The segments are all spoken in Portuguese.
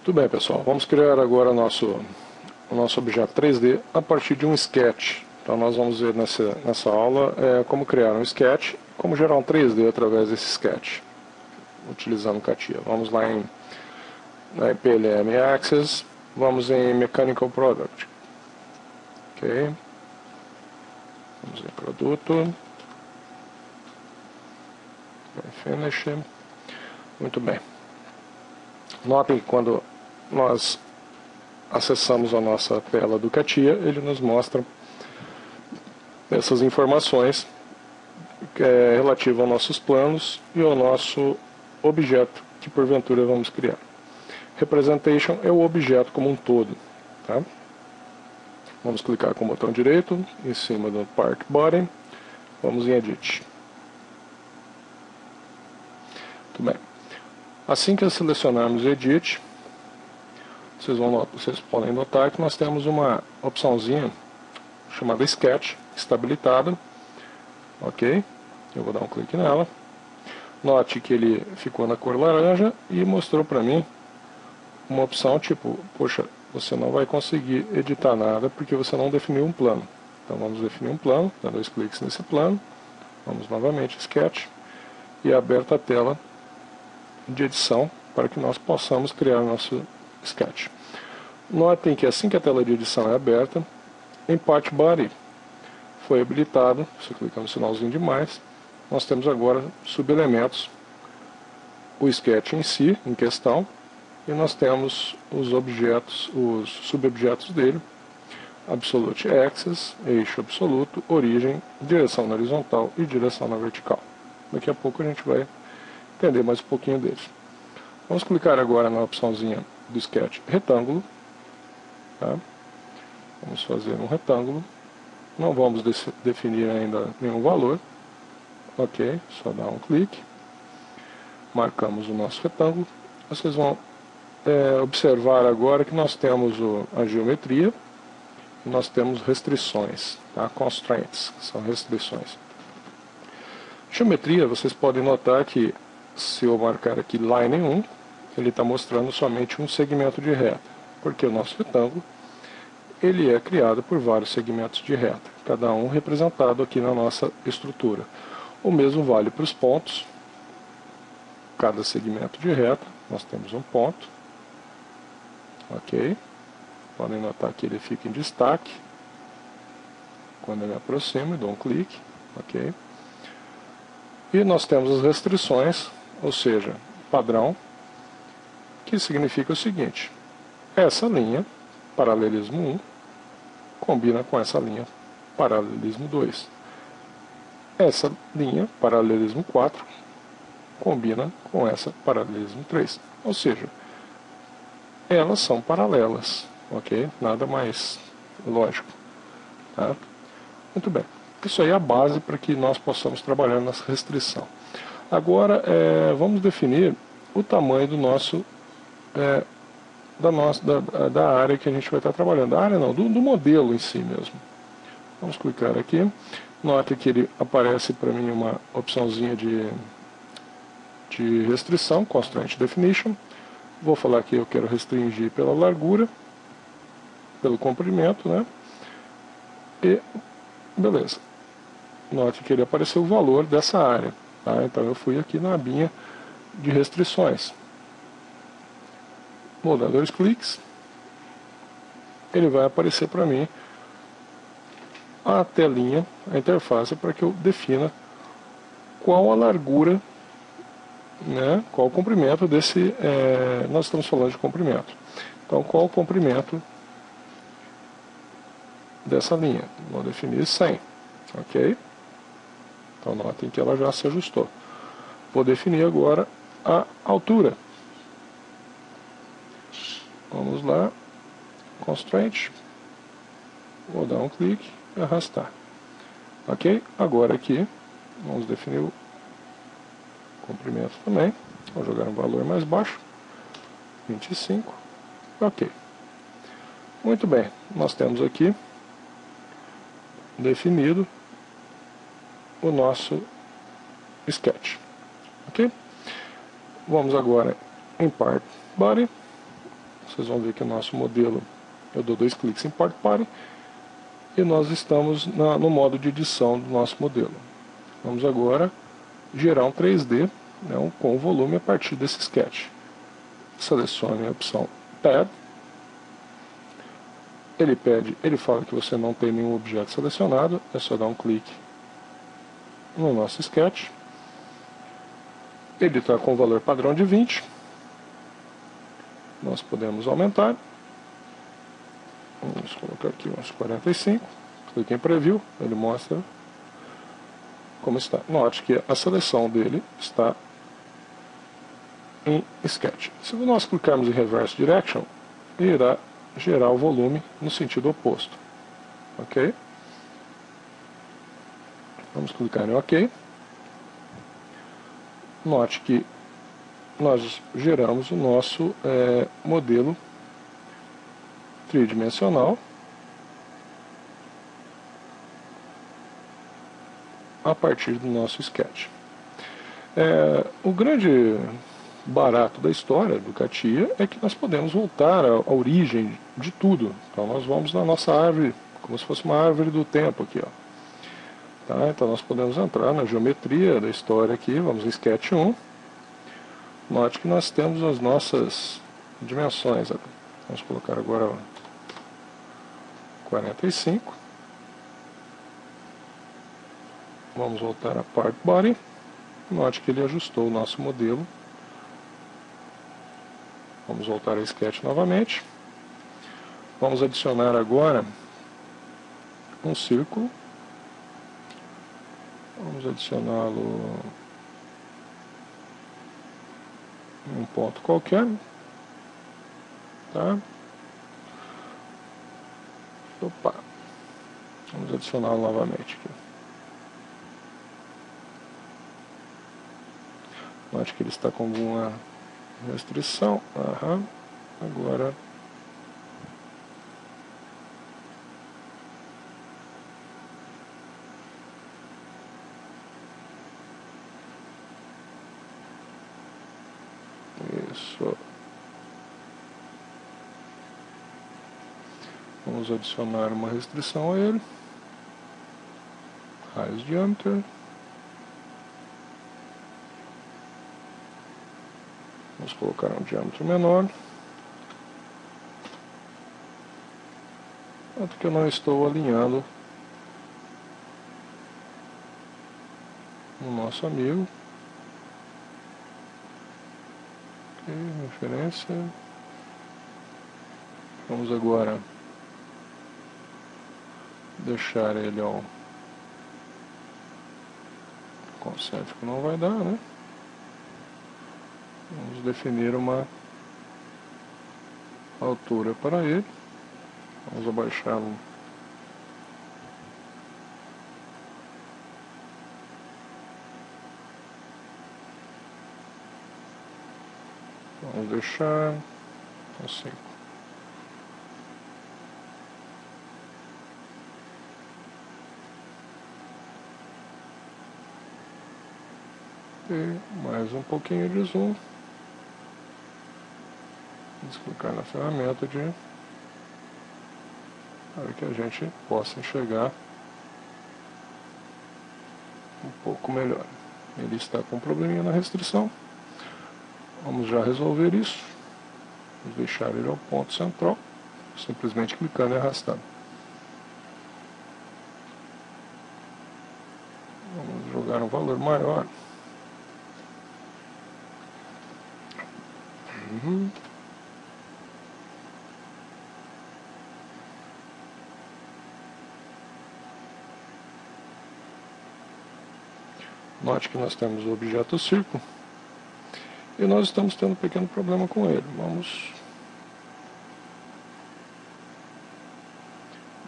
Muito bem, pessoal, vamos criar agora o nosso objeto 3D a partir de um sketch. Então nós vamos ver nessa aula como criar um sketch, como gerar um 3D através desse sketch, utilizando CATIA. Vamos lá na PLM Access, vamos em Mechanical Product. Ok. Vamos em Produto. Finish. Muito bem. Notem que quando nós acessamos a nossa tela do CATIA, ele nos mostra essas informações relativas aos nossos planos e ao nosso objeto que porventura vamos criar. Representation é o objeto como um todo. Tá? Vamos clicar com o botão direito em cima do Part Body. Vamos em Edit. Muito bem. Assim que selecionarmos Edit, vocês podem notar que nós temos uma opçãozinha chamada Sketch, que está habilitada. Ok? Eu vou dar um clique nela. Note que ele ficou na cor laranja e mostrou para mim uma opção tipo, poxa, você não vai conseguir editar nada porque você não definiu um plano. Então vamos definir um plano, dá 2 cliques nesse plano, vamos novamente Sketch e aberta a tela de edição para que nós possamos criar nosso sketch. Notem que assim que a tela de edição é aberta, em Part Body foi habilitado, você clica no sinalzinho de mais, nós temos agora subelementos, o sketch em si, em questão, e nós temos os objetos, os subobjetos dele, Absolute Axis, eixo absoluto, origem, direção na horizontal e direção na vertical. Daqui a pouco a gente vai entender mais um pouquinho deles. Vamos clicar agora na opçãozinha do sketch retângulo. Tá? Vamos fazer um retângulo. Não vamos definir ainda nenhum valor. Ok, só dar um clique. Marcamos o nosso retângulo. Vocês vão observar agora que nós temos a geometria e nós temos restrições, tá? Constraints, que são restrições. Geometria, vocês podem notar que se eu marcar aqui Line 1, ele está mostrando somente um segmento de reta, porque o nosso retângulo ele é criado por vários segmentos de reta, cada um representado aqui na nossa estrutura. O mesmo vale para os pontos. Cada segmento de reta, nós temos um ponto. Ok. Podem notar que ele fica em destaque. Quando eu me aproximo e dou um clique. Ok. E nós temos as restrições, ou seja, padrão, que significa o seguinte: essa linha, paralelismo 1, combina com essa linha, paralelismo 2. Essa linha, paralelismo 4, combina com essa, paralelismo 3. Ou seja, elas são paralelas, ok? Nada mais lógico. Tá? Muito bem. Isso aí é a base para que nós possamos trabalhar nessa restrição. Agora, vamos definir o tamanho do nosso, da área que a gente vai estar trabalhando. Da área não, do modelo em si mesmo. Vamos clicar aqui. Note que ele aparece para mim uma opçãozinha de restrição, Constraint Definition. Vou falar que eu quero restringir pela largura, pelo comprimento, né? E beleza. Note que ele apareceu o valor dessa área. Tá? Então eu fui aqui na abinha de restrições. Vou dar 2 cliques. Ele vai aparecer para mim a telinha, a interface, para que eu defina qual a largura, né, qual o comprimento desse, nós estamos falando de comprimento. Então, qual o comprimento dessa linha? Vou definir 100, ok? Então, notem que ela já se ajustou. Vou definir agora a altura. Vamos lá, Constraint, vou dar um clique e arrastar. Ok? Agora aqui, vamos definir o comprimento também. Vou jogar um valor mais baixo, 25. Ok. Muito bem, nós temos aqui definido o nosso sketch. Ok? Vamos agora em Part Body, vocês vão ver que o nosso modelo, eu dou 2 cliques em Part Body, e nós estamos no modo de edição do nosso modelo. Vamos agora gerar um 3D, né, com o volume a partir desse sketch. Selecione a opção Pad. Ele fala que você não tem nenhum objeto selecionado, é só dar um clique no nosso sketch. Ele está com o valor padrão de 20. Nós podemos aumentar. Vamos colocar aqui uns 45. Clique em Preview, ele mostra como está. Note que a seleção dele está em Sketch. Se nós clicarmos em Reverse Direction, ele irá gerar o volume no sentido oposto. Ok? Vamos clicar em OK. Note que nós geramos o nosso modelo tridimensional a partir do nosso sketch. O grande barato da história do CATIA é que nós podemos voltar à origem de tudo. Então nós vamos na nossa árvore, como se fosse uma árvore do tempo aqui, ó. Tá? Então nós podemos entrar na geometria da história aqui, vamos em Sketch 1. Note que nós temos as nossas dimensões. Vamos colocar agora 45. Vamos voltar a Part Body. Note que ele ajustou o nosso modelo. Vamos voltar a Sketch novamente. Vamos adicionar agora um círculo. Vamos adicioná-lo em um ponto qualquer. Tá? Opa. Vamos adicioná-lo novamente aqui. Acho que ele está com alguma restrição. Agora isso. Vamos adicionar uma restrição a ele. Raios diâmetro. Vamos colocar um diâmetro menor. Tanto que eu não estou alinhando o nosso amigo. Ok, referência. Vamos agora deixar ele ao concêntrico, não vai dar, né? Vamos definir uma altura para ele. Vamos abaixá-lo. Vamos deixar assim. E mais um pouquinho de zoom. Vamos clicar na ferramenta para que a gente possa enxergar um pouco melhor. Ele está com um probleminha na restrição. Vamos já resolver isso. Vamos deixar ele ao ponto central, simplesmente clicando e arrastando. Vamos jogar um valor maior. Note que nós temos o objeto círculo e nós estamos tendo um pequeno problema com ele.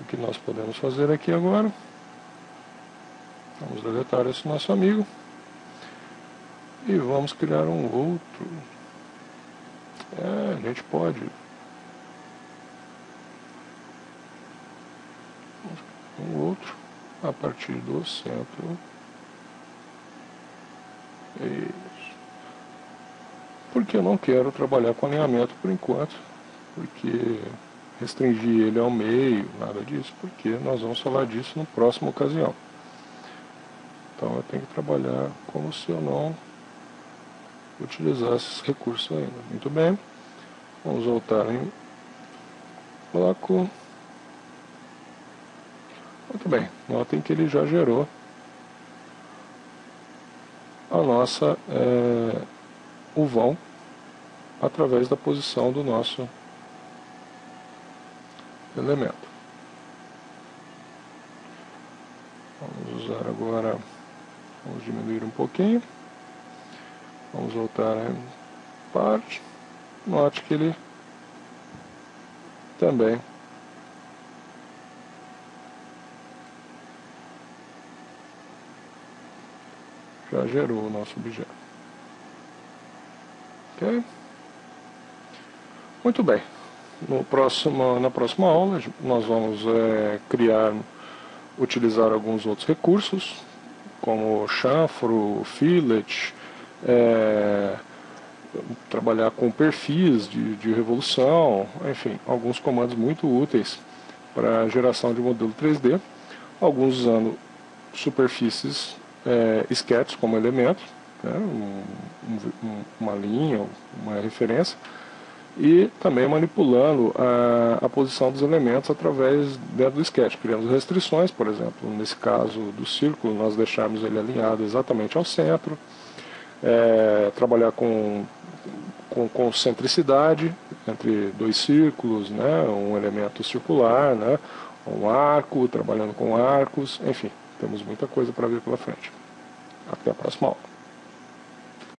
O que nós podemos fazer aqui agora? Vamos deletar esse nosso amigo e vamos criar um outro. A gente pode um outro a partir do centro. Isso. Porque eu não quero trabalhar com alinhamento por enquanto. porque restringir ele ao meio, nada disso, porque nós vamos falar disso na próxima ocasião. Então eu tenho que trabalhar como se eu não utilizasse esse recurso ainda. Muito bem, vamos voltar em bloco. Muito bem, notem que ele já gerou a nossa o vão através da posição do nosso elemento. Vamos usar agora, vamos diminuir um pouquinho, vamos voltar em parte, note que ele também já gerou o nosso objeto. Ok? Muito bem. Na próxima aula nós vamos utilizar alguns outros recursos, como chanfro, fillet, trabalhar com perfis de revolução, enfim, alguns comandos muito úteis para a geração de modelo 3D, alguns usando superfícies sketch como elemento, né, uma linha, uma referência, e também manipulando a posição dos elementos através dentro do sketch. Criamos restrições, por exemplo, nesse caso do círculo, nós deixarmos ele alinhado exatamente ao centro, trabalhar com concentricidade entre dois círculos, né, um elemento circular, né, um arco, trabalhando com arcos, enfim, temos muita coisa para ver pela frente. Até a próxima aula.